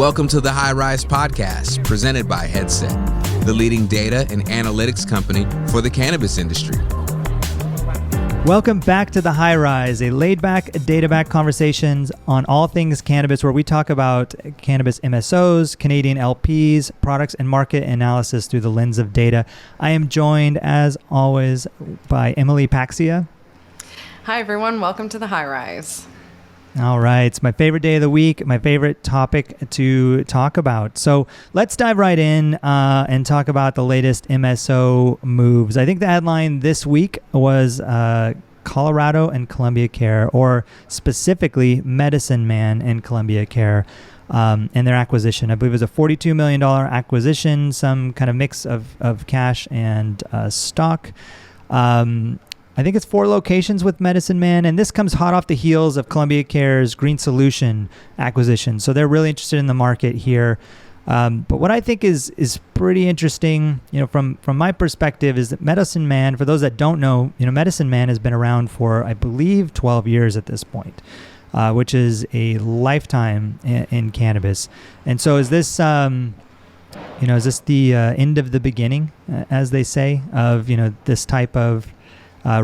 Welcome to the High Rise Podcast, presented by Headset, the leading data and analytics company for the cannabis industry. Welcome back to the High Rise, a laid-back, data-back conversations on all things cannabis, where we talk about cannabis MSOs, Canadian LPs, products, and market analysis through the lens of data. I am joined, as always, by Emily Paxia. Hi, everyone. Welcome to the High Rise. All right. It's my favorite day of the week, my favorite topic to talk about. So let's dive right in and talk about the latest MSO moves. I think the headline this week was Colorado and Columbia Care, or specifically Medicine Man and Columbia Care, and their acquisition. I believe it was a $42 million acquisition, some kind of mix of cash and stock. I think it's 4 locations with Medicine Man, and this comes hot off the heels of Columbia Care's Green Solution acquisition. So they're really interested in the market here. But what I think is pretty interesting, from my perspective, is that Medicine Man, for those that don't know, Medicine Man has been around for, I believe, 12 years at this point, which is a lifetime in cannabis. And so is this, is this the end of the beginning, as they say, of, this type of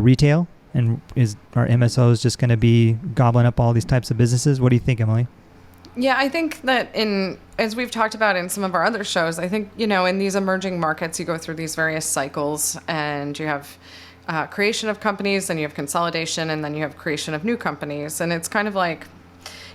retail, and are MSOs just going to be gobbling up all these types of businesses? What do you think, Emily? Yeah, I think that as we've talked about in some of our other shows, I think, in these emerging markets, you go through these various cycles, and you have creation of companies, and you have consolidation, and then you have creation of new companies. And it's kind of like,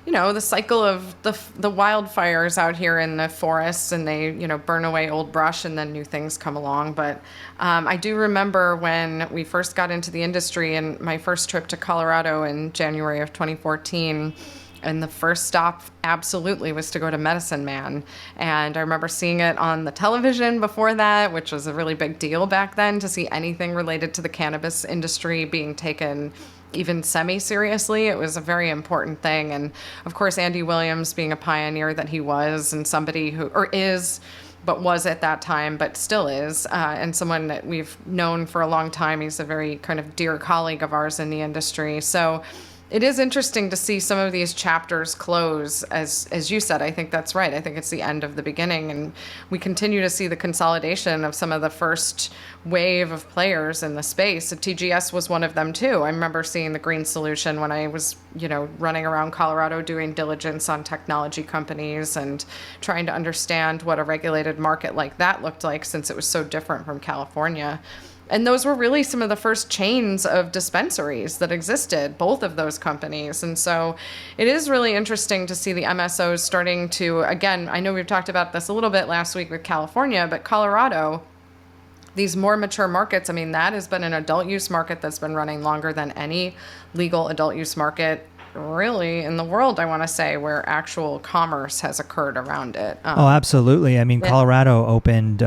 the cycle of the wildfires out here in the forests, and they, burn away old brush, and then new things come along. But I do remember when we first got into the industry, and my first trip to Colorado in January of 2014, and the first stop absolutely was to go to Medicine Man. And I remember seeing it on the television before that, which was a really big deal back then, to see anything related to the cannabis industry being taken even semi-seriously. It was a very important thing. And of course, Andy Williams, being a pioneer that he was, and somebody who, or is, but was at that time, but still is, and someone that we've known for a long time. He's a very kind of dear colleague of ours in the industry. So it is interesting to see some of these chapters close. As you said, I think that's right. I think it's the end of the beginning, and we continue to see the consolidation of some of the first wave of players in the space. So TGS was one of them too. I remember seeing the Green Solution when I was, running around Colorado doing diligence on technology companies and trying to understand what a regulated market like that looked like, since it was so different from California. And those were really some of the first chains of dispensaries that existed, both of those companies. And so it is really interesting to see the MSOs starting to, again, I know we've talked about this a little bit last week with California, but Colorado, these more mature markets, that has been an adult use market that's been running longer than any legal adult use market really in the world, I want to say, where actual commerce has occurred around it. Oh, absolutely. Colorado opened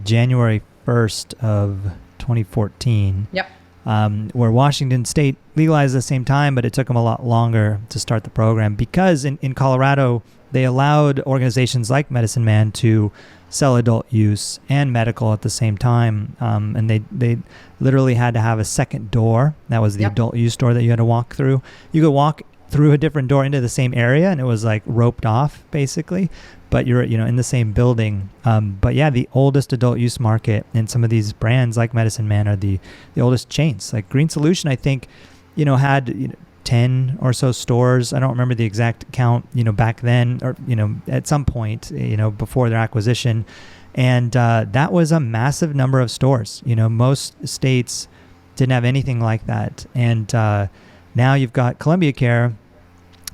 January 1st of 2014. Yep. Where Washington State legalized at the same time, but it took them a lot longer to start the program, because in Colorado, they allowed organizations like Medicine Man to sell adult use and medical at the same time. And they literally had to have a second door. That was the adult use door that you had to walk through. You could walk through a different door into the same area, and it was like roped off basically, but you're in the same building. But yeah, the oldest adult use market, and some of these brands like Medicine Man are the oldest chains. Like Green Solution, I think, had 10 or so stores. I don't remember the exact count, back then, or at some point, before their acquisition, and that was a massive number of stores. Most states didn't have anything like that, and now you've got Columbia Care,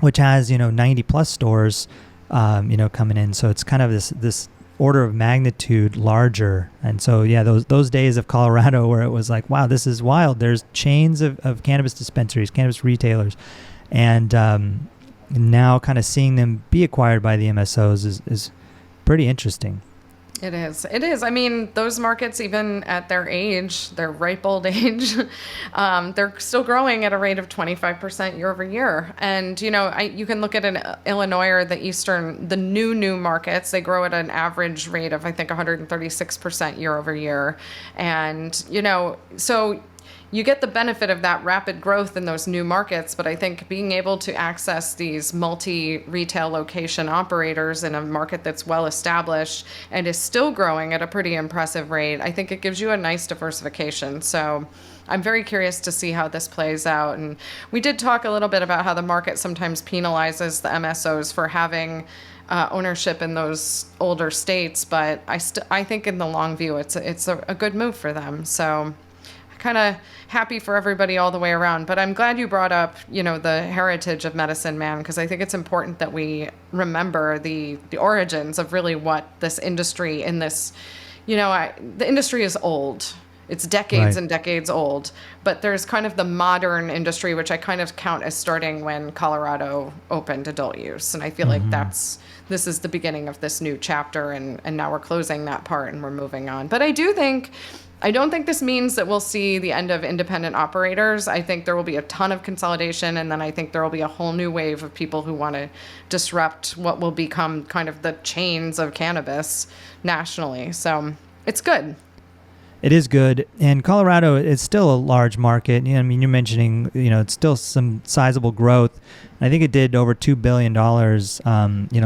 which has 90 plus stores coming in. So it's kind of this order of magnitude larger. And so, yeah, those days of Colorado where it was like, wow, this is wild. There's chains of cannabis dispensaries, cannabis retailers. And now kind of seeing them be acquired by the MSOs is pretty interesting. It is. Those markets, even at their age, their ripe old age, they're still growing at a rate of 25% year over year. And, you can look at Illinois or the new markets. They grow at an average rate of, I think, 136% year over year. And, so you get the benefit of that rapid growth in those new markets. But I think being able to access these multi-retail location operators in a market that's well established and is still growing at a pretty impressive rate, I think it gives you a nice diversification. So I'm very curious to see how this plays out. And we did talk a little bit about how the market sometimes penalizes the MSOs for having ownership in those older states, but I think in the long view, it's a good move for them. So kind of happy for everybody all the way around. But I'm glad you brought up, the heritage of Medicine Man, because I think it's important that we remember the origins of really what this industry in this, the industry is old. It's decades and decades old, but there's kind of the modern industry, which I kind of count as starting when Colorado opened adult use. And I feel like this is the beginning of this new chapter, and now we're closing that part and we're moving on. But I don't think this means that we'll see the end of independent operators. I think there will be a ton of consolidation, and then I think there will be a whole new wave of people who want to disrupt what will become kind of the chains of cannabis nationally. So it's good. It is good. And Colorado is still a large market. You're mentioning, it's still some sizable growth. I think it did over $2 billion,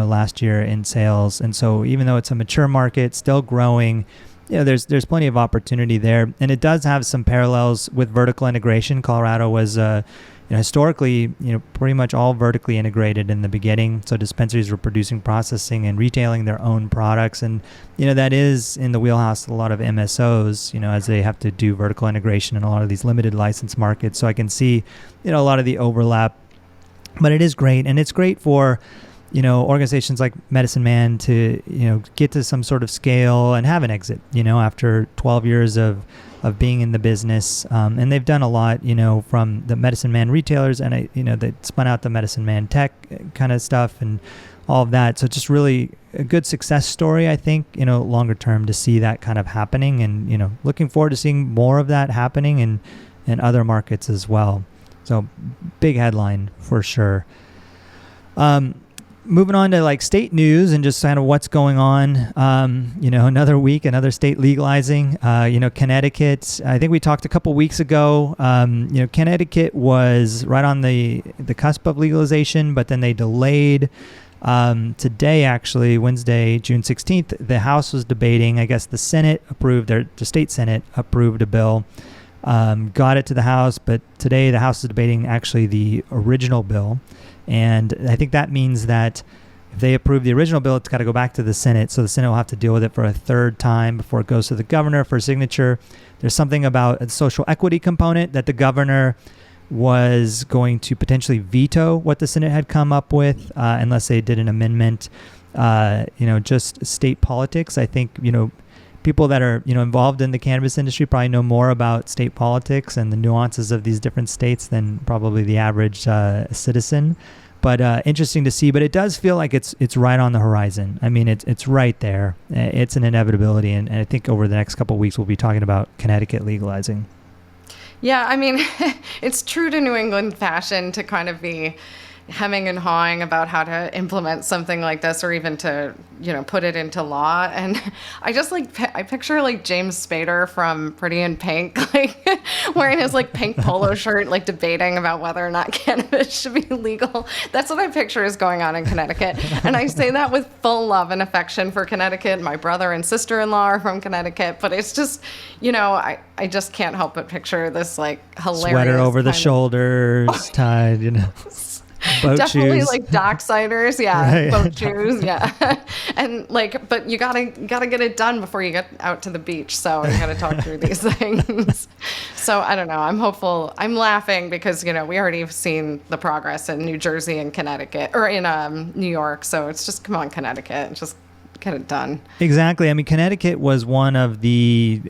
last year in sales. And so even though it's a mature market, still growing, there's plenty of opportunity there. And it does have some parallels with vertical integration. Colorado was historically, pretty much all vertically integrated in the beginning. So dispensaries were producing, processing, and retailing their own products. And, that is in the wheelhouse of a lot of MSOs, as they have to do vertical integration in a lot of these limited license markets. So I can see, a lot of the overlap. But it is great. And it's great for, organizations like Medicine Man to, get to some sort of scale and have an exit, after 12 years of being in the business. And they've done a lot, from the Medicine Man retailers, and they spun out the Medicine Man tech kind of stuff and all of that. So it's just really a good success story, I think, longer term to see that kind of happening, and, looking forward to seeing more of that happening in other markets as well. So big headline for sure. Moving on to like state news and just kind of what's going on, another week, another state legalizing, Connecticut, I think we talked a couple weeks ago, Connecticut was right on the cusp of legalization, but then they delayed. Today, actually, Wednesday, June 16th, the House was debating, I guess the Senate approved, the state Senate approved a bill, got it to the House, but today the House is debating actually the original bill. And I think that means that if they approve the original bill, it's got to go back to the Senate. So the Senate will have to deal with it for a third time before it goes to the governor for signature. There's something about a social equity component that the governor was going to potentially veto what the Senate had come up with unless they did an amendment. Just state politics. I think, people that are, involved in the cannabis industry probably know more about state politics and the nuances of these different states than probably the average citizen. But interesting to see. But it does feel like it's right on the horizon. I mean, it's right there. It's an inevitability. And I think over the next couple of weeks, we'll be talking about Connecticut legalizing. Yeah, I mean, it's true to New England fashion to kind of be hemming and hawing about how to implement something like this, or even to, put it into law. And I just I picture like James Spader from Pretty in Pink, wearing his pink polo shirt, debating about whether or not cannabis should be legal. That's what I picture is going on in Connecticut. And I say that with full love and affection for Connecticut. My brother and sister-in-law are from Connecticut, but it's just, I just can't help but picture this hilarious sweater over the shoulders, tied, Boat definitely shoes. Docksiders, right. Boat shoes, yeah. And but you gotta get it done before you get out to the beach. So you gotta talk through these things. So I don't know. I'm hopeful. I'm laughing because we already have seen the progress in New Jersey and Connecticut, or in New York. So it's just come on, Connecticut, just get it done. Exactly. I mean, Connecticut was one of the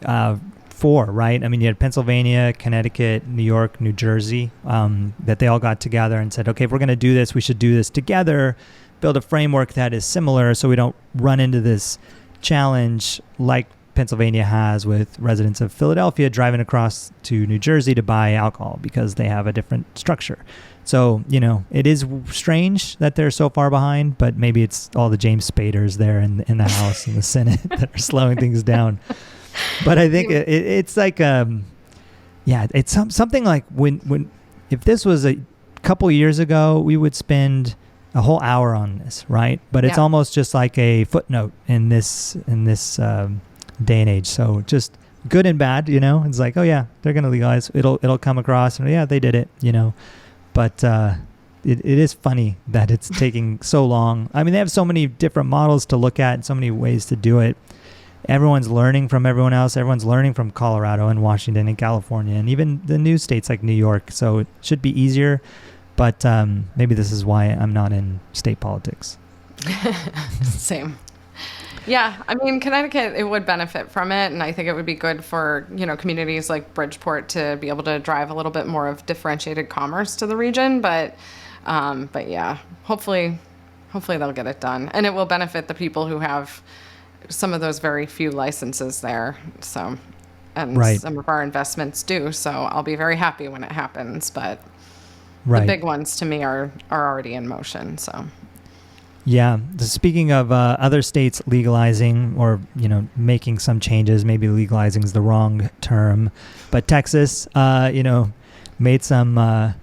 4, right? I mean, you had Pennsylvania, Connecticut, New York, New Jersey, that they all got together and said, okay, if we're going to do this, we should do this together, build a framework that is similar so we don't run into this challenge like Pennsylvania has with residents of Philadelphia driving across to New Jersey to buy alcohol because they have a different structure. So, it is strange that they're so far behind, but maybe it's all the James Spaders there in the House and the Senate that are slowing things down. But I think it's Yeah, it's something like when if this was a couple years ago, we would spend a whole hour on this, right? But it's almost just like a footnote in this day and age. So just good and bad, It's like, oh yeah, they're gonna legalize. It'll come across, and yeah, they did it, But it is funny that it's taking so long. I mean, they have so many different models to look at and so many ways to do it. Everyone's learning from everyone else. Everyone's learning from Colorado and Washington and California and even the new states like New York. So it should be easier. But maybe this is why I'm not in state politics. Same. Yeah, I mean, Connecticut, it would benefit from it, and I think it would be good for, communities like Bridgeport to be able to drive a little bit more of differentiated commerce to the region. But yeah, hopefully they'll get it done, and it will benefit the people who have some of those very few licenses there. So, and some of our investments do. So I'll be very happy when it happens. But the big ones to me are already in motion. So. Yeah. Speaking of other states legalizing or, making some changes, maybe legalizing is the wrong term, but Texas, made some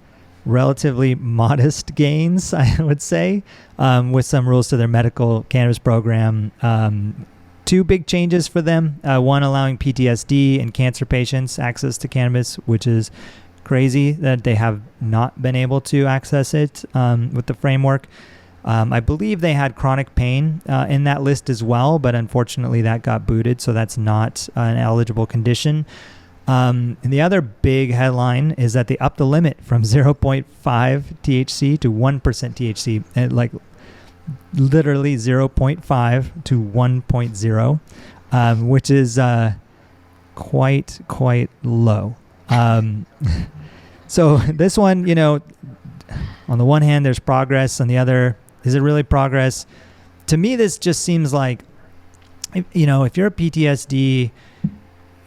relatively modest gains, I would say, with some rules to their medical cannabis program. Two big changes for them. One, allowing PTSD and cancer patients access to cannabis, which is crazy that they have not been able to access it with the framework. I believe they had chronic pain in that list as well, but unfortunately that got booted, so that's not an eligible condition. And the other big headline is that they upped the limit from 0.5 THC to 1% THC, and like literally 0.5 to 1.0, which is quite low. So this one, on the one hand, there's progress. On the other, is it really progress? To me, this just seems like, if you're a PTSD,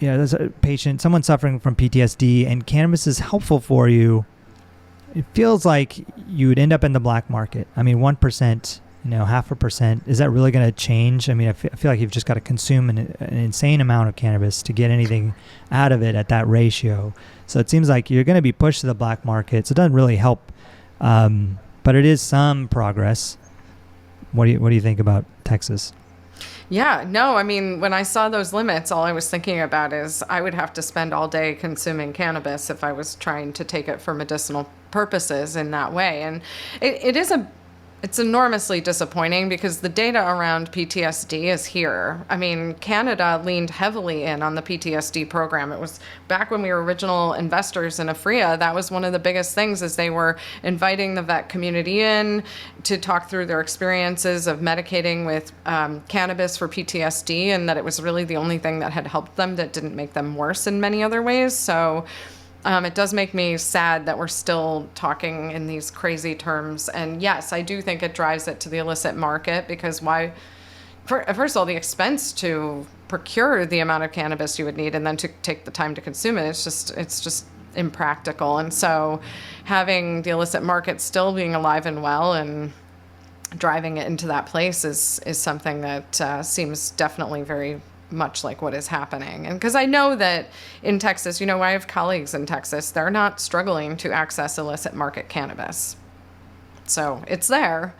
there's a patient, someone suffering from PTSD, and cannabis is helpful for you, it feels like you would end up in the black market. I mean, 1%, 0.5%, is that really going to change? I mean, I feel like you've just got to consume an insane amount of cannabis to get anything out of it at that ratio. So it seems like you're going to be pushed to the black market. So it doesn't really help. But it is some progress. What do you think about Texas? Yeah, no, I mean, when I saw those limits, all I was thinking about is I would have to spend all day consuming cannabis if I was trying to take it for medicinal purposes in that way. And it's enormously disappointing because the data around PTSD is here. I mean, Canada leaned heavily in on the PTSD program. It was back when we were original investors in Afria. That was one of the biggest things, is they were inviting the vet community in to talk through their experiences of medicating with cannabis for PTSD, and that it was really the only thing that had helped them, that didn't make them worse in many other ways. So it does make me sad that we're still talking in these crazy terms. And yes, I do think it drives it to the illicit market, because first of all, the expense to procure the amount of cannabis you would need and then to take the time to consume it, it's just impractical. And so having the illicit market still being alive and well and driving it into that place is something that seems definitely very much like what is happening. And because I know that in Texas, I have colleagues in Texas, they're not struggling to access illicit market cannabis. So it's there.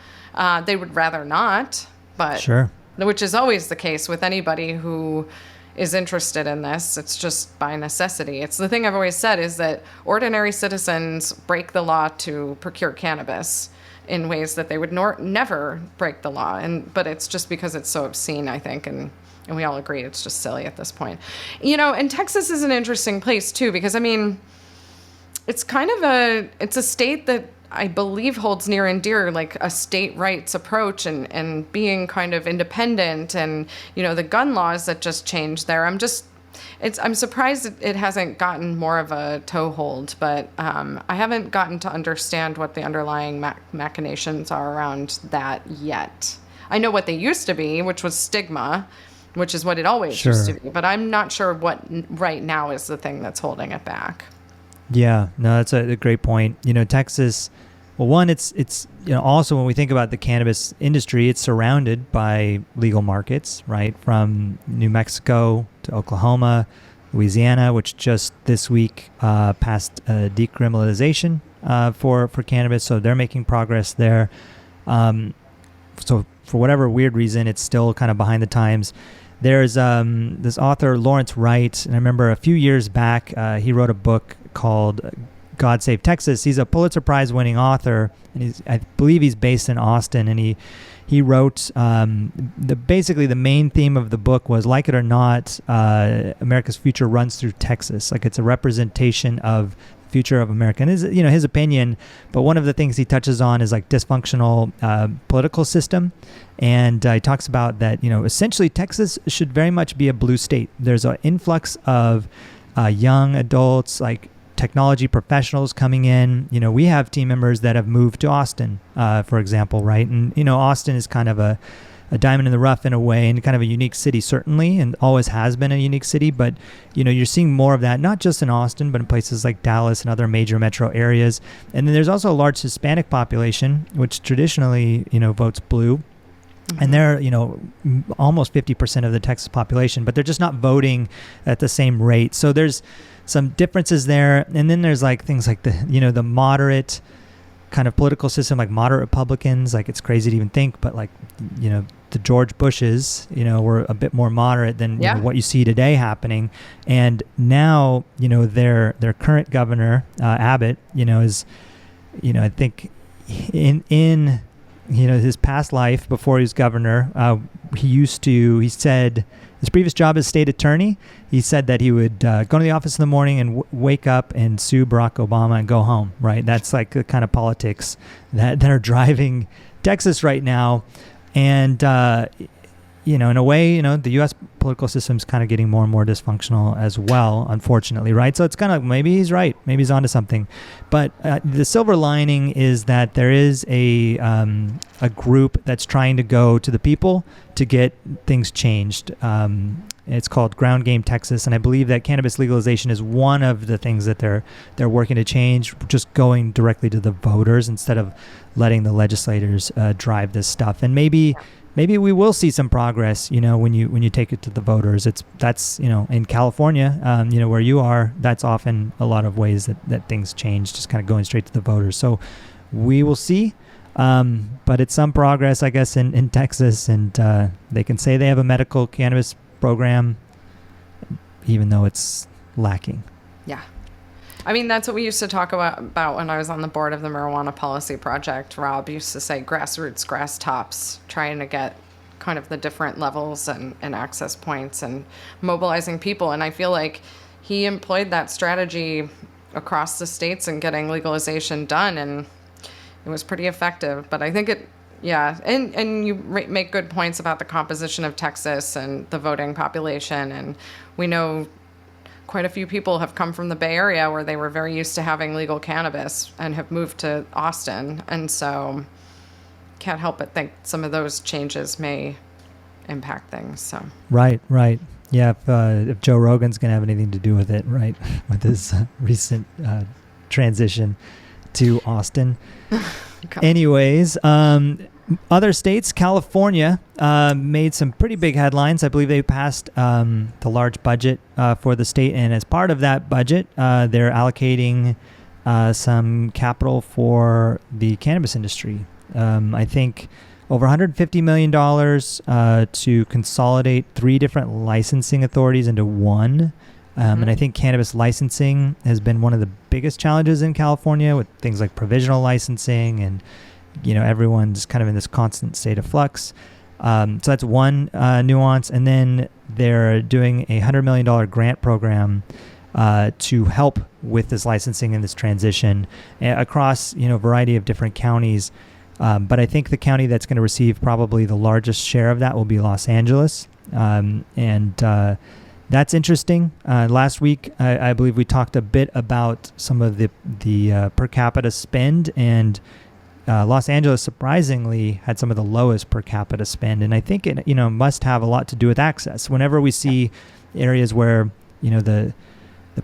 They would rather not, but sure. Which is always the case with anybody who is interested in this. It's just by necessity. It's the thing I've always said, is that ordinary citizens break the law to procure cannabis in ways that they would never break the law. But it's just because it's so obscene, I think, and we all agree it's just silly at this point. And Texas is an interesting place too, because I mean, it's kind of it's a state that I believe holds near and dear, like a state rights approach and being kind of independent, and, the gun laws that just changed there. I'm surprised it hasn't gotten more of a toehold, but I haven't gotten to understand what the underlying machinations are around that yet. I know what they used to be, which was stigma, which is what it always used to be. But I'm not sure what right now is the thing that's holding it back. Yeah, no, that's a great point. Texas, well, one, it's also when we think about the cannabis industry, it's surrounded by legal markets, right? From New Mexico to Oklahoma Louisiana, which just this week passed decriminalization for cannabis. So they're making progress there. So for whatever weird reason, it's still kind of behind the times. There's this author, Lawrence Wright, and I remember a few years back, he wrote a book called God Save Texas. He's a Pulitzer Prize winning author, and I believe he's based in Austin, and he wrote, basically the main theme of the book was, like it or not, America's future runs through Texas. Like, it's a representation of the future of America. And his opinion, but one of the things he touches on is like dysfunctional political system. And he talks about that, essentially Texas should very much be a blue state. There's an influx of young adults, like technology professionals coming in. We have team members that have moved to Austin, for example, right? And, Austin is kind of a diamond in the rough in a way, and kind of a unique city, certainly, and always has been a unique city. But, you're seeing more of that, not just in Austin, but in places like Dallas and other major metro areas. And then there's also a large Hispanic population, which traditionally, votes blue. Mm-hmm. And they're, almost 50% of the Texas population, but they're just not voting at the same rate. So there's some differences there. And then there's like things like the moderate kind of political system, like moderate Republicans. Like, it's crazy to even think, but like, the George Bushes, were a bit more moderate than what you see today happening. And now, their current governor, Abbott, is, I think in his past life before he was governor, he said his previous job as state attorney, he said that he would go to the office in the morning and wake up and sue Barack Obama and go home, right? That's like the kind of politics that are driving Texas right now. And, in a way, the U.S. political system is kind of getting more and more dysfunctional as well, unfortunately, right? So it's kind of, maybe he's right. Maybe he's onto something. But the silver lining is that there is a group that's trying to go to the people to get things changed. It's called Ground Game Texas, and I believe that cannabis legalization is one of the things that they're working to change, just going directly to the voters instead of letting the legislators drive this stuff. And maybe we will see some progress, when you take it to the voters. That's in California, where you are, that's often a lot of ways that things change, just kind of going straight to the voters. So we will see. But it's some progress, I guess, in Texas, and they can say they have a medical cannabis program, even though it's lacking. Yeah. I mean, that's what we used to talk about when I was on the board of the Marijuana Policy Project. Rob used to say grassroots, grass tops, trying to get kind of the different levels and access points and mobilizing people. And I feel like he employed that strategy across the states and getting legalization done, and it was pretty effective. But I think and you make good points about the composition of Texas and the voting population. And we know quite a few people have come from the Bay Area, where they were very used to having legal cannabis, and have moved to Austin. And so can't help but think some of those changes may impact things. So Right. Yeah, if Joe Rogan's going to have anything to do with it, right, with his recent transition to Austin. Anyways, other states, California made some pretty big headlines. I believe they passed the large budget for the state, and as part of that budget, they're allocating some capital for the cannabis industry. I think over $150 million to consolidate 3 different licensing authorities into one. And I think cannabis licensing has been one of the biggest challenges in California, with things like provisional licensing, and everyone's kind of in this constant state of flux. So that's one nuance. And then they're doing a $100 million grant program to help with this licensing and this transition across a variety of different counties. But I think the county that's going to receive probably the largest share of that will be Los Angeles. That's interesting. Last week, I believe we talked a bit about some of the per capita spend, and Los Angeles surprisingly had some of the lowest per capita spend, and I think it must have a lot to do with access. Whenever we see areas where the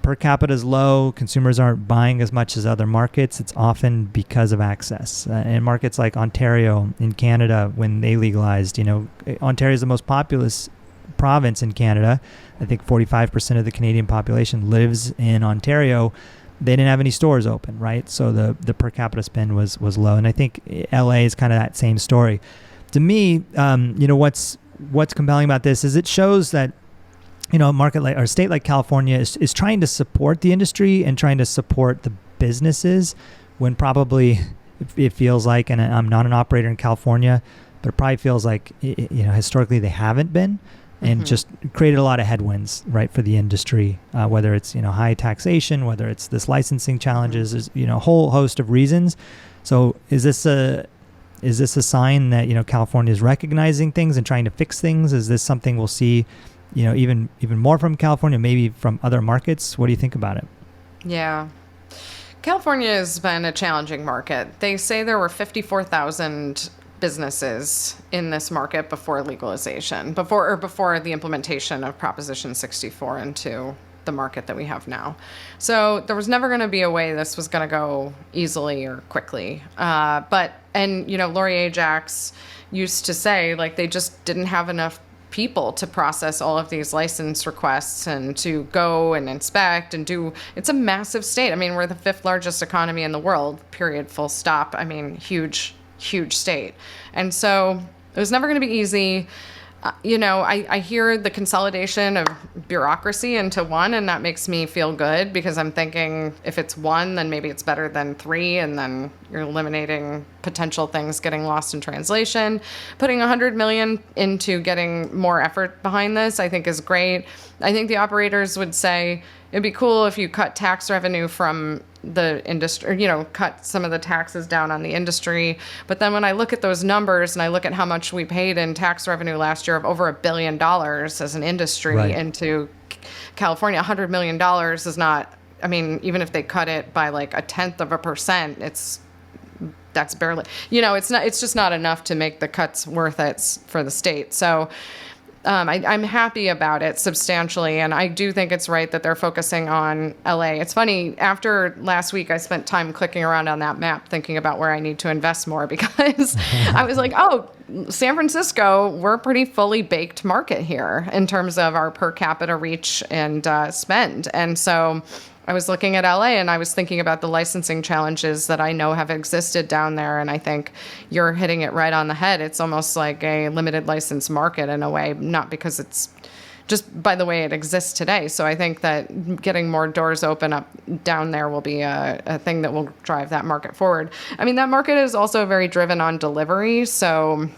per capita is low, consumers aren't buying as much as other markets, it's often because of access. And markets like Ontario in Canada, when they legalized, Ontario is the most populous province in Canada. I think 45% of the Canadian population lives in Ontario. They didn't have any stores open, right? So the per capita spend was low. And I think LA is kind of that same story. To me, what's compelling about this is it shows that, a market like, or a state like California is trying to support the industry and trying to support the businesses, when probably it feels like, and I'm not an operator in California, but it probably feels like, historically they haven't been, and just created a lot of headwinds, right, for the industry, whether it's, high taxation, whether it's this licensing challenges, is, a whole host of reasons. So is this a sign that, California is recognizing things and trying to fix things? Is this something we'll see, even more from California, maybe from other markets? What do you think about it? Yeah. California has been a challenging market. They say there were 54,000 businesses in this market before legalization, before the implementation of Proposition 64 into the market that we have now. So there was never going to be a way this was going to go easily or quickly. Lori Ajax used to say, like, they just didn't have enough people to process all of these license requests and to go and inspect and do. It's a massive state. I mean, we're the 5th largest economy in the world, period, full stop. I mean, huge state. And so it was never going to be easy. I hear the consolidation of bureaucracy into one, and that makes me feel good, because I'm thinking if it's one, then maybe it's better than 3, and then you're eliminating potential things getting lost in translation. Putting $100 million into getting more effort behind this, I think, is great. I think the operators would say it'd be cool if you cut tax revenue from the industry, cut some of the taxes down on the industry. But then when I look at those numbers and I look at how much we paid in tax revenue last year of over $1 billion as an industry into California, $100 million is not, I mean, even if they cut it by like 0.1%, that's barely, it's just not enough to make the cuts worth it for the state. So I'm happy about it substantially, and I do think it's right that they're focusing on LA. It's funny, after last week, I spent time clicking around on that map thinking about where I need to invest more, because I was like, oh, San Francisco, we're a pretty fully baked market here in terms of our per capita reach and spend. And so I was looking at LA and I was thinking about the licensing challenges that I know have existed down there. And I think you're hitting it right on the head. It's almost like a limited license market in a way, not because it's just by the way it exists today. So I think that getting more doors open up down there will be a thing that will drive that market forward. I mean, that market is also very driven on delivery. So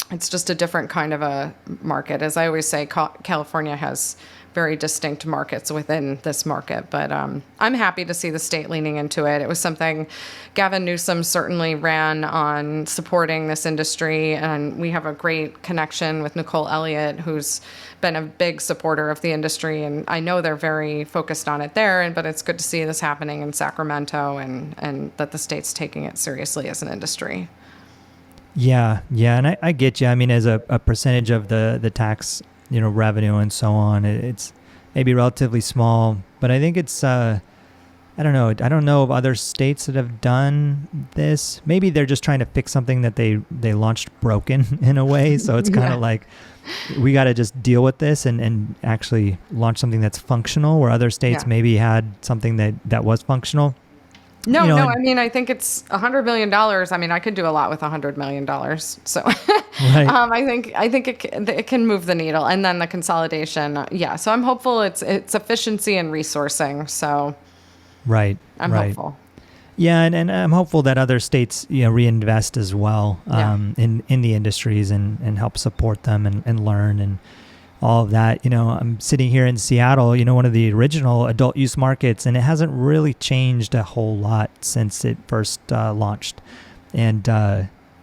it's just a different kind of a market. As I always say, California has very distinct markets within this market. But I'm happy to see the state leaning into it. It was something Gavin Newsom certainly ran on supporting this industry. And we have a great connection with Nicole Elliott, who's been a big supporter of the industry. And I know they're very focused on it there. But it's good to see this happening in Sacramento and that the state's taking it seriously as an industry. Yeah. And I get you. I mean, as a percentage of the tax revenue and so on, it's maybe relatively small, but I think it's, I don't know of other states that have done this. Maybe they're just trying to fix something that they launched broken in a way. So it's kind of like, we got to just deal with this and actually launch something that's functional, where other states maybe had something that was functional. No, I mean, I think it's $100 million. I mean, I could do a lot with $100 million. So right. I think it can move the needle. And then the consolidation. So I'm hopeful it's efficiency and resourcing. So right. I'm hopeful. Yeah. And I'm hopeful that other states, reinvest as well in the industries and help support them and learn and all of that. I'm sitting here in Seattle, one of the original adult use markets, and it hasn't really changed a whole lot since it first launched. And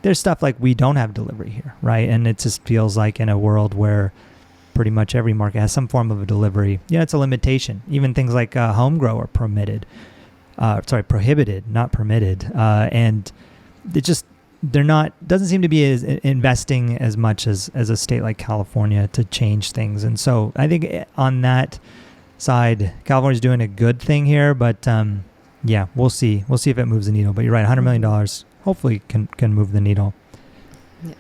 there's stuff like we don't have delivery here, right? And it just feels like in a world where pretty much every market has some form of a delivery, it's a limitation. Even things like home grow are prohibited, not permitted. And it just, doesn't seem to be as investing as much as a state like California to change things. And so I think on that side, California's doing a good thing here, but we'll see. We'll see if it moves the needle. But you're right, $100 million hopefully can move the needle. Yeah.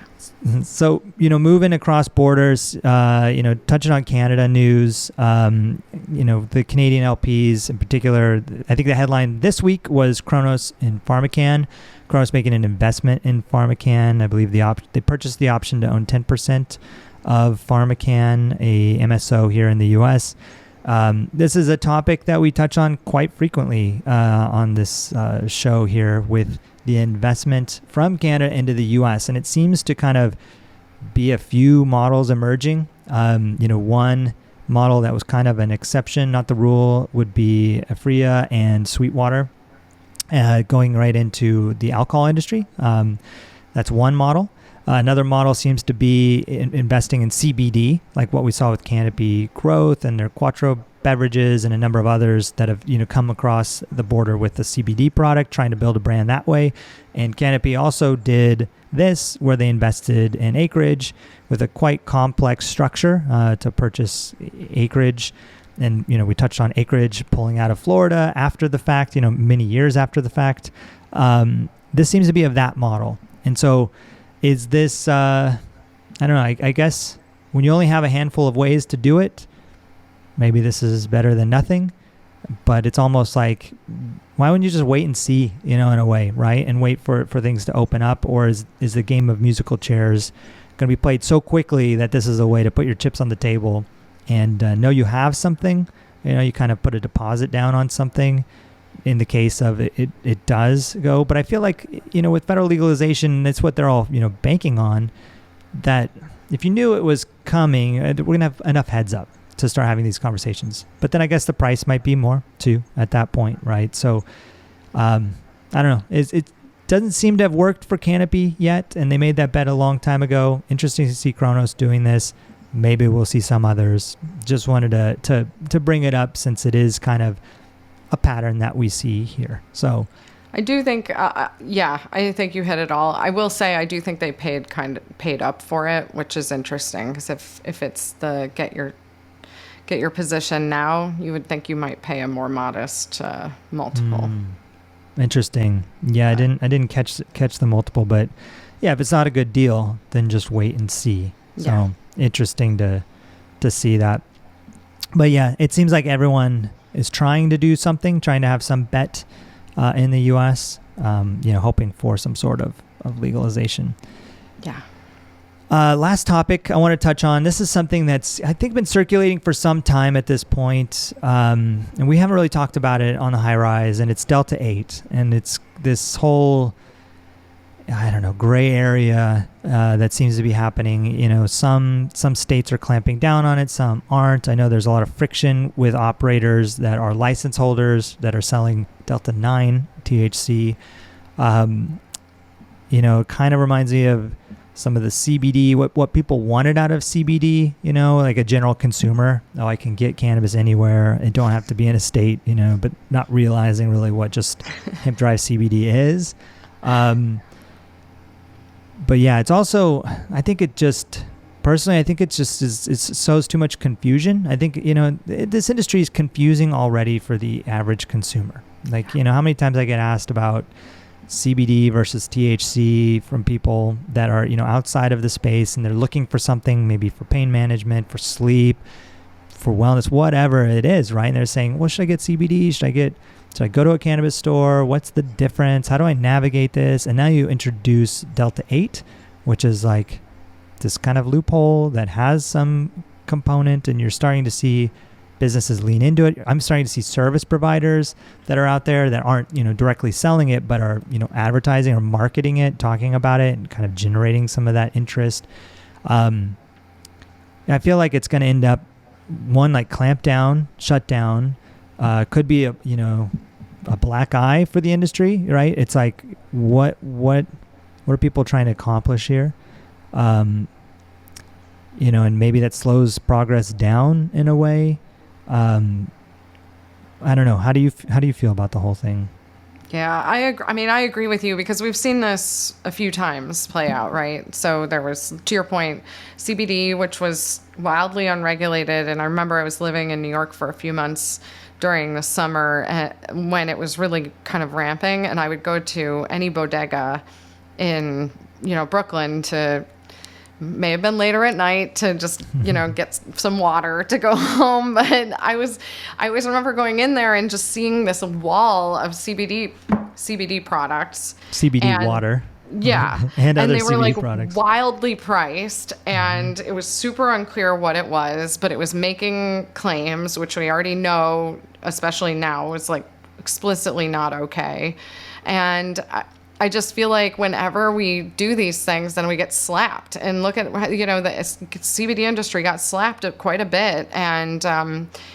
So, moving across borders, touching on Canada news, the Canadian LPs in particular, I think the headline this week was Cronos and Pharmacan. Cronos making an investment in Pharmacan. I believe they purchased the option to own 10% of Pharmacan, a MSO here in the U.S. This is a topic that we touch on quite frequently on this show here with the investment from Canada into the U.S. And it seems to kind of be a few models emerging. One model that was kind of an exception, not the rule, would be Aphria and Sweetwater going right into the alcohol industry. That's one model. Another model seems to be investing in CBD, like what we saw with Canopy Growth and their Quattro beverages and a number of others that have come across the border with the CBD product, trying to build a brand that way. And Canopy also did this, where they invested in acreage with a quite complex structure to purchase acreage. And we touched on acreage pulling out of Florida after the fact, many years after the fact. This seems to be of that model. And so is this, I don't know, I guess when you only have a handful of ways to do it, maybe this is better than nothing. But it's almost like, why wouldn't you just wait and see, in a way, right? And wait for things to open up? Or is the game of musical chairs going to be played so quickly that this is a way to put your chips on the table and know you have something? You kind of put a deposit down on something in the case of it does go. But I feel like, with federal legalization, that's what they're all, banking on, that if you knew it was coming, we're going to have enough heads up to start having these conversations. But then I guess the price might be more too at that point, right? So I don't know. It doesn't seem to have worked for Canopy yet, and they made that bet a long time ago. Interesting to see Cronos doing this. Maybe we'll see some others. Just wanted to bring it up since it is kind of a pattern that we see here. So I do think, I think you hit it all. I will say I do think they paid up for it, which is interesting, because if it's the get your position now, you would think you might pay a more modest multiple. Interesting. Yeah, I didn't catch the multiple, but yeah, if it's not a good deal, then just wait and see. So interesting to see that. But yeah, it seems like everyone is trying to do something, trying to have some bet in the U.S., hoping for some sort of legalization. Yeah. Last topic I want to touch on. This is something that's, I think, been circulating for some time at this point, and we haven't really talked about it on the High Rise, and it's Delta 8. And it's this whole, gray area that seems to be happening. Some states are clamping down on it, some aren't. I know there's a lot of friction with operators that are license holders that are selling Delta 9 THC. It kind of reminds me of some of the CBD, what people wanted out of CBD, like a general consumer. Oh, I can get cannabis anywhere. It don't have to be in a state, but not realizing really what just hemp-derived CBD is. But yeah, it's also, I think it just sows too much confusion. I think, this industry is confusing already for the average consumer. Like, how many times I get asked about CBD versus THC from people that are, outside of the space, and they're looking for something maybe for pain management, for sleep, for wellness, whatever it is, right? And they're saying, well, should I get CBD? Should I go to a cannabis store? What's the difference? How do I navigate this? And now you introduce Delta 8, which is like this kind of loophole that has some component, and you're starting to see businesses lean into it. I'm starting to see service providers that are out there that aren't, directly selling it, but are, advertising or marketing it, talking about it, and kind of generating some of that interest. I feel like it's going to end up, one, like clamp down, shut down, could be a black eye for the industry, right? It's like, what are people trying to accomplish here? And maybe that slows progress down in a way. I don't know. How do you feel about the whole thing? Yeah, I agree with you, because we've seen this a few times play out, right? So there was, to your point, CBD, which was wildly unregulated. And I remember I was living in New York for a few months during the summer when it was really kind of ramping. And I would go to any bodega in Brooklyn to may have been later at night to just, get some water to go home. But I always remember going in there and just seeing this wall of CBD products. CBD water. Yeah. And other they were CBD products. Wildly priced, and it was super unclear what it was, but it was making claims, which we already know, especially now, was explicitly not okay. And I just feel like whenever we do these things, then we get slapped. And look at, the CBD industry got slapped quite a bit. And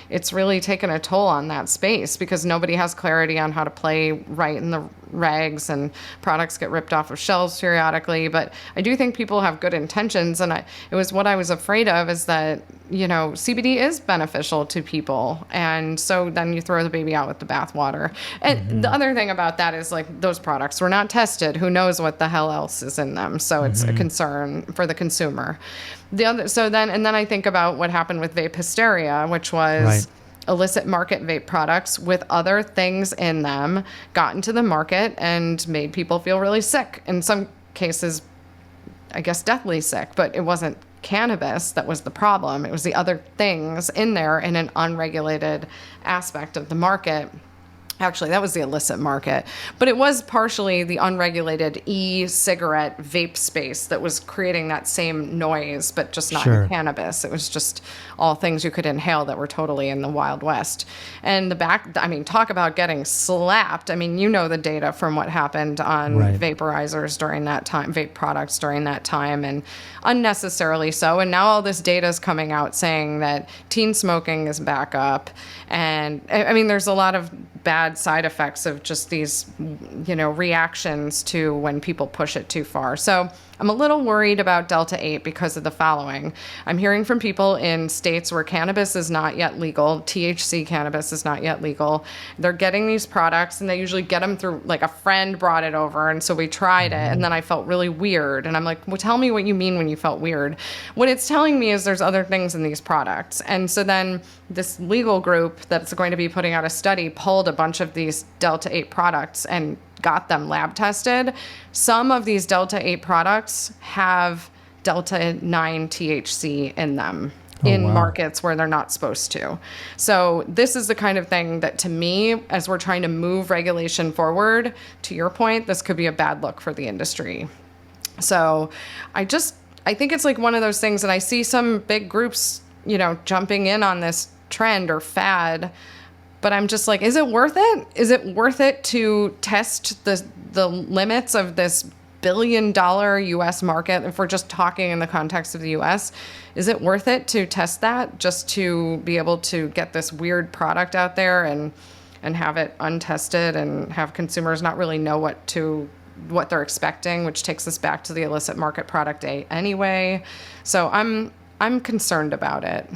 it's really taken a toll on that space because nobody has clarity on how to play right in the regs, and products get ripped off of shelves periodically. But I do think people have good intentions. And it was what I was afraid of, is that, CBD is beneficial to people. And so then you throw the baby out with the bathwater. And the other thing about that is those products were not tested. Who knows what the hell else is in them? So it's a concern for the consumer. Then I think about what happened with vape hysteria, which was illicit market vape products with other things in them got into the market and made people feel really sick. In some cases, I guess deathly sick, but it wasn't cannabis that was the problem. It was the other things in there in an unregulated aspect of the market. Actually, that was the illicit market, but it was partially the unregulated e-cigarette vape space that was creating that same noise, but just not in cannabis. It was just all things you could inhale that were totally in the Wild West. And talk about getting slapped. The data from what happened on vaporizers during that time, vape products during that time, and unnecessarily so. And now all this data is coming out saying that teen smoking is back up. And there's a lot of bad side effects of just these, reactions to when people push it too far. So I'm a little worried about Delta 8 because of the following. I'm hearing from people in states where cannabis is not yet legal, THC cannabis is not yet legal. They're getting these products, and they usually get them through, a friend brought it over, and so we tried it, and then I felt really weird. And I'm like, well, tell me what you mean when you felt weird. What it's telling me is there's other things in these products. And so then this legal group that's going to be putting out a study pulled a bunch of these Delta 8 products and got them lab tested. Some of these Delta 8 products have Delta 9 THC in them markets where they're not supposed to. So this is the kind of thing that, to me, as we're trying to move regulation forward, to your point, this could be a bad look for the industry. So I think it's one of those things that I see some big groups, jumping in on this trend or fad. But I'm just is it worth it? Is it worth it to test the limits of this $1 billion U.S. market? If we're just talking in the context of the U.S., is it worth it to test that just to be able to get this weird product out there and have it untested and have consumers not really know what they're expecting, which takes us back to the illicit market product anyway. So I'm concerned about it.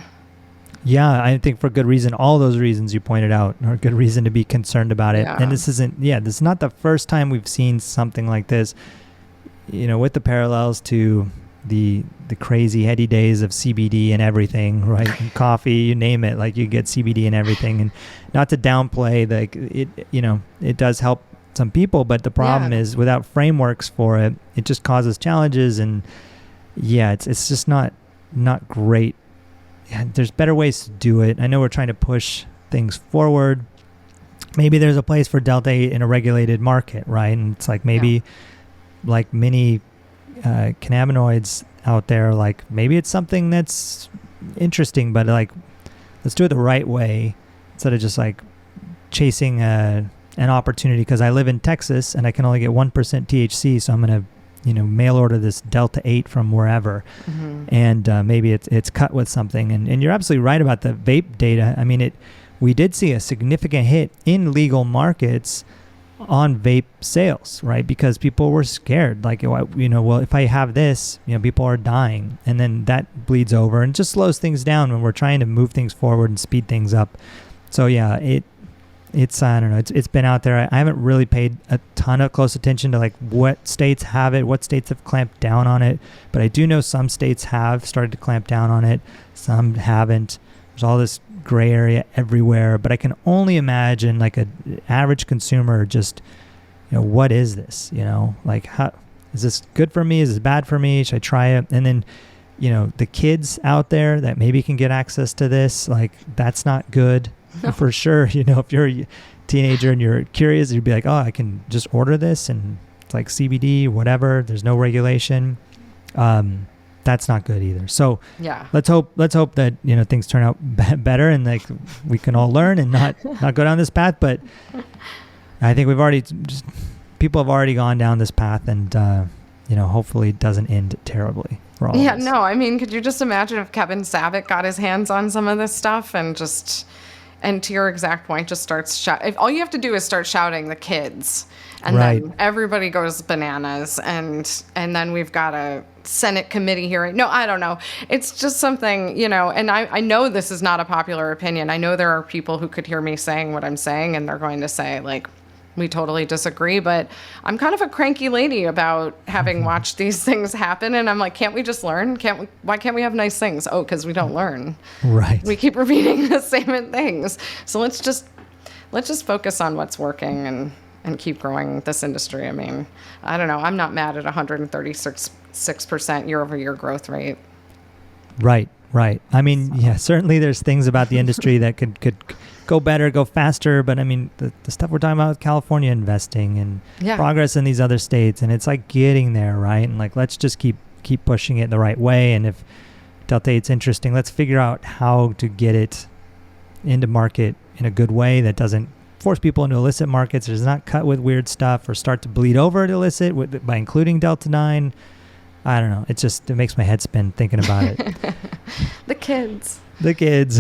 Yeah, I think for good reason. All those reasons you pointed out are good reason to be concerned about it. Yeah. And this is not the first time we've seen something like this, with the parallels to the crazy heady days of CBD and everything, right? And coffee, you name it, you get CBD and everything. And not to downplay, it does help some people, but the problem is without frameworks for it, it just causes challenges. And it's just not great. There's better ways to do it. I know we're trying to push things forward. Maybe there's a place for Delta 8 in a regulated market, right? And it's maybe many cannabinoids out there, maybe it's something that's interesting, but let's do it the right way instead of just chasing an opportunity. Because I live in Texas and I can only get 1% THC, so I'm going to mail order this Delta 8 from wherever. And maybe it's cut with something. And you're absolutely right about the vape data. We did see a significant hit in legal markets on vape sales, right? Because people were scared. Well, if I have this, people are dying. And then that bleeds over and just slows things down when we're trying to move things forward and speed things up. So it's I don't know. It's been out there. I haven't really paid a ton of close attention to what states have it, what states have clamped down on it. But I do know some states have started to clamp down on it. Some haven't. There's all this gray area everywhere. But I can only imagine an average consumer just, what is this? How is this good for me? Is this bad for me? Should I try it? And then, the kids out there that maybe can get access to this, like, that's not good for sure. If you're a teenager and you're curious, you'd be like, oh, I can just order this and it's like CBD, whatever. There's no regulation. That's not good either. So yeah, let's hope that, things turn out better and like we can all learn and not go down this path. But I think people have already gone down this path and, hopefully it doesn't end terribly for all of us. No, I mean, could you just imagine if Kevin Savick got his hands on some of this stuff and to your exact point, just starts shouting. All you have to do is start shouting the kids, and then everybody goes bananas, and then we've got a Senate committee hearing. No, I don't know. It's just something, and I know this is not a popular opinion. I know there are people who could hear me saying what I'm saying, and they're going to say, like, we totally disagree, but I'm kind of a cranky lady about having watched these things happen, and I'm like, can't we just learn? Why can't we have nice things? Oh, because we don't learn. Right. We keep repeating the same things. So let's just focus on what's working and keep growing this industry. I mean, I don't know. I'm not mad at 136% year-over-year growth rate. Right. I mean, yeah, certainly there's things about the industry that could go better, go faster. But I mean, the stuff we're talking about with California investing and progress in these other states, and it's like getting there, right? And like, let's just keep pushing it the right way. And if Delta 8's interesting, let's figure out how to get it into market in a good way that doesn't force people into illicit markets, does not cut with weird stuff or start to bleed over to illicit by including Delta 9. I don't know. It makes my head spin thinking about it. The kids. The kids.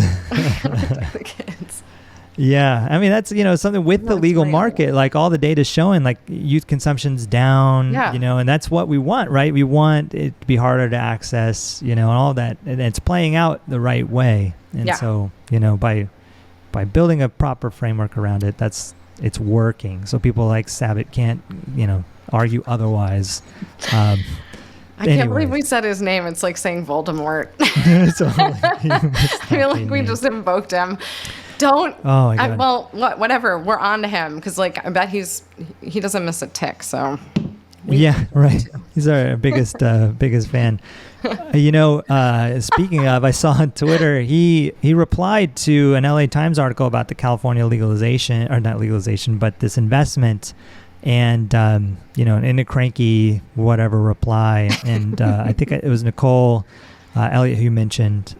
Yeah. I mean, that's, something with the legal market, like all the data showing like youth consumption's down, and that's what we want, right? We want it to be harder to access, and all that. And it's playing out the right way. And so, by building a proper framework around it, it's working. So people like Savitt can't, argue otherwise. I can't believe we said his name. It's like saying Voldemort. I feel like we just invoked him. Don't. Oh my God. Whatever. We're on to him because, like, I bet he doesn't miss a tick. So. Right. He's our biggest fan. Speaking of, I saw on Twitter he replied to an LA Times article about the California legalization, or not legalization, but this investment. And, in a cranky whatever reply. And I think it was Nicole Elliott who you mentioned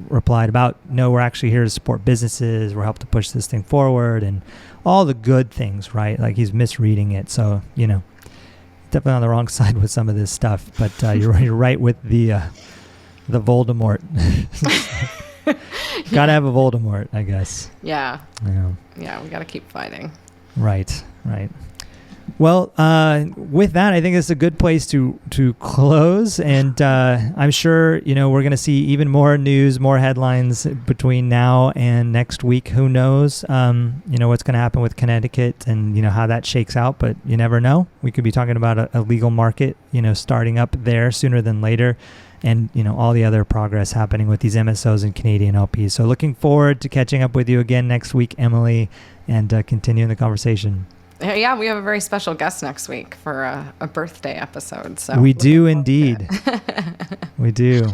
replied about, no, we're actually here to support businesses. We're helping to push this thing forward and all the good things, right? Like he's misreading it. So, definitely on the wrong side with some of this stuff. But you're right with the Voldemort. Got to have a Voldemort, I guess. Yeah. Yeah, we got to keep fighting. Right. Well, with that, I think it's a good place to close. And I'm sure, we're going to see even more news, more headlines between now and next week. Who knows, what's going to happen with Connecticut and, how that shakes out. But you never know. We could be talking about a legal market, starting up there sooner than later. And, all the other progress happening with these MSOs and Canadian LPs. So looking forward to catching up with you again next week, Emily, and continuing the conversation. Yeah, we have a very special guest next week for a birthday episode. So we do indeed. We do.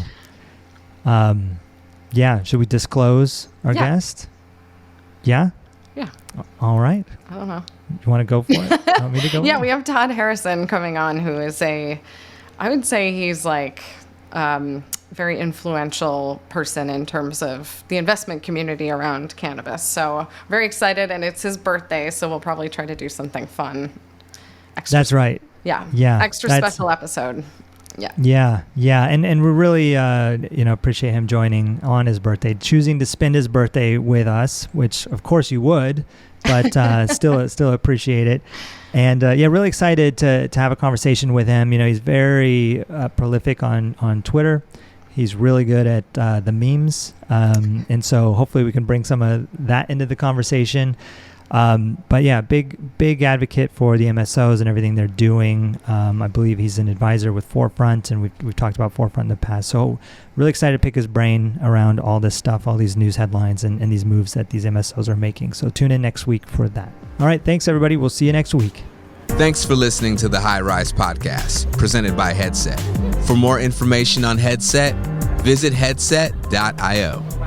Should we disclose our guest? Yeah? Yeah. All right. I don't know. You want to go for it? You want me to go? Yeah, we have Todd Harrison coming on, who is I would say he's like very influential person in terms of the investment community around cannabis. So very excited, and it's his birthday, so we'll probably try to do something fun. That's right. Yeah. Extra special episode. Yeah. And we really, appreciate him joining on his birthday, choosing to spend his birthday with us, which of course you would, but still appreciate it. And really excited to have a conversation with him. He's very prolific on Twitter. He's really good at the memes. And so hopefully we can bring some of that into the conversation. But yeah, big advocate for the MSOs and everything they're doing. I believe he's an advisor with Forefront, and we've talked about Forefront in the past. So really excited to pick his brain around all this stuff, all these news headlines and these moves that these MSOs are making. So tune in next week for that. All right. Thanks, everybody. We'll see you next week. Thanks for listening to the High Rise Podcast, presented by Headset. For more information on Headset, visit headset.io.